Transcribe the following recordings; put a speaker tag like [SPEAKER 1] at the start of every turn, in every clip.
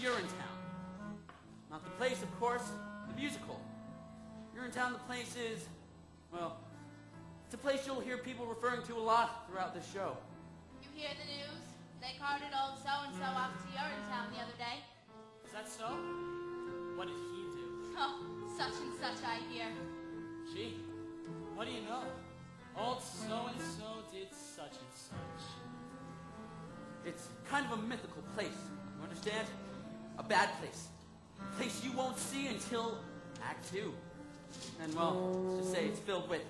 [SPEAKER 1] Urinetown. Not the place, of course, the musical. Urinetown, the place is, well, it's a place you'll hear people referring to a lot throughout this show.
[SPEAKER 2] You hear the news? They carted old so-and-so off to Urinetown the other day.
[SPEAKER 3] Is that so? What did he do?
[SPEAKER 2] Oh, such and such, I hear.
[SPEAKER 3] Gee, what do you know? Old so-and-so did such and such.
[SPEAKER 1] It's kind of a mythical place, you understand? A bad place. A place you won't see until Act 2. And, well, let's just say it's filled with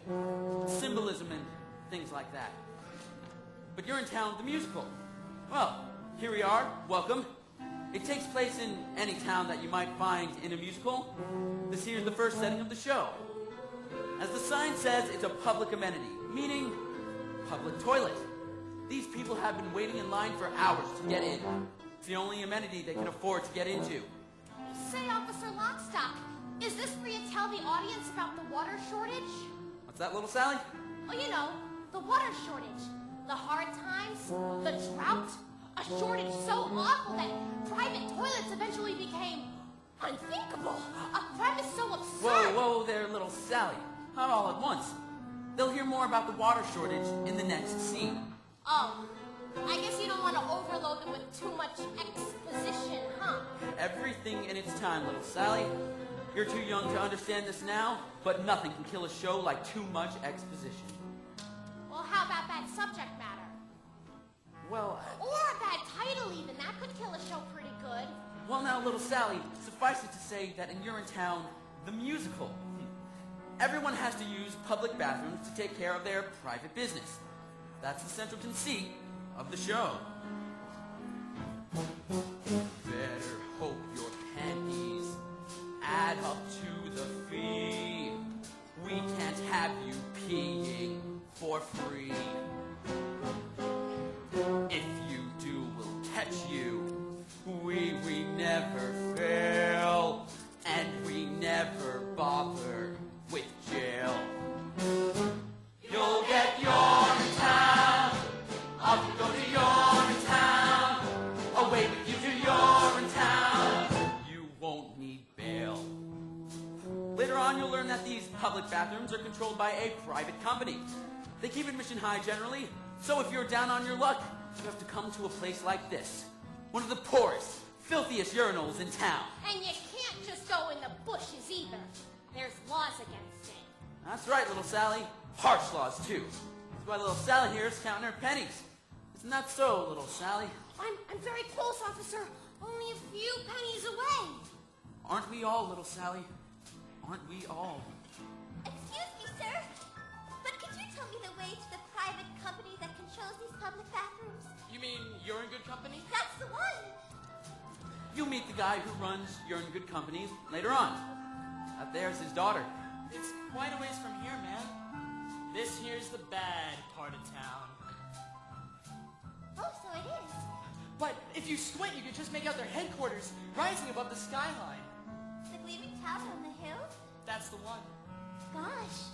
[SPEAKER 1] symbolism and things like that. But Urinetown, the musical. Well, here we are. Welcome. It takes place in any town that you might find in a musical. This here's the first setting of the show. As the sign says, it's a public amenity, meaning public toilet. These people have been waiting in line for hours to get in. It's the only amenity they can afford to get into.
[SPEAKER 2] Say, Officer Lockstock, is this where you tell the audience about the water shortage?
[SPEAKER 1] What's that, little Sally?
[SPEAKER 2] Oh, you know, the water shortage. The hard times, the drought, a shortage so awful that private toilets eventually became unthinkable. A premise so absurd.
[SPEAKER 1] Whoa, whoa there, little Sally. Not all at once. They'll hear more about the water shortage in the next scene.
[SPEAKER 2] Oh, I guess you don't want to overload them with too much exposition, huh?
[SPEAKER 1] Everything in its time, little Sally. You're too young to understand this now, but nothing can kill a show like too much exposition.
[SPEAKER 2] Well, how about that subject matter?
[SPEAKER 1] Well,
[SPEAKER 2] Or a bad title even. That could kill a show pretty good.
[SPEAKER 1] well now, little Sally, suffice it to say that in Urinetown, the musical, everyone has to use public bathrooms to take care of their private business. That's the central conceit of the show. Better hope your pennies add up to the fee. We can't have you peeing for free. If you do, we'll catch you. We never fail, and we never bother with jail. You'll get your town. Off you go to your town. Away with you to your town. You won't need bail. Later on, you'll learn that these public bathrooms are controlled by a private company. They keep admission high generally, so if you're down on your luck, you have to come to a place like this. One of the poorest, filthiest urinals in town.
[SPEAKER 2] And you can't just go in the bushes either. There's laws against it.
[SPEAKER 1] That's right, little Sally. Harsh laws, too. That's why little Sally here is counting her pennies. Isn't that so, little Sally?
[SPEAKER 2] I'm very close, officer. Only a few pennies away.
[SPEAKER 1] Aren't we all, little Sally? Aren't we all?
[SPEAKER 4] Excuse me, sir, but could you tell me the way to the private company that controls these public bathrooms?
[SPEAKER 3] You mean you're in good company?
[SPEAKER 4] That's the one.
[SPEAKER 1] You'll meet the guy who runs You're in Good Company later on. Out there's his daughter.
[SPEAKER 3] It's quite a ways from here, man. This here's the bad part of town.
[SPEAKER 4] Oh, so it is.
[SPEAKER 3] But if you squint, you can just make out their headquarters rising above the skyline.
[SPEAKER 4] The gleaming tower on the hill?
[SPEAKER 3] That's the one.
[SPEAKER 4] Gosh,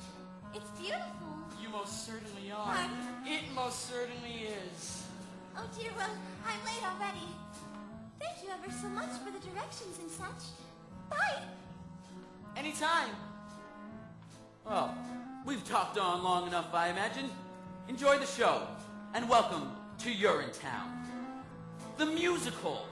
[SPEAKER 4] it's beautiful.
[SPEAKER 3] You most certainly are. It most certainly is.
[SPEAKER 4] Oh dear, well, I'm late already. Thank you ever so much for the directions and such. Bye.
[SPEAKER 3] Anytime.
[SPEAKER 1] Well, we've talked on long enough, I imagine. Enjoy the show, and welcome to Urinetown, the musical.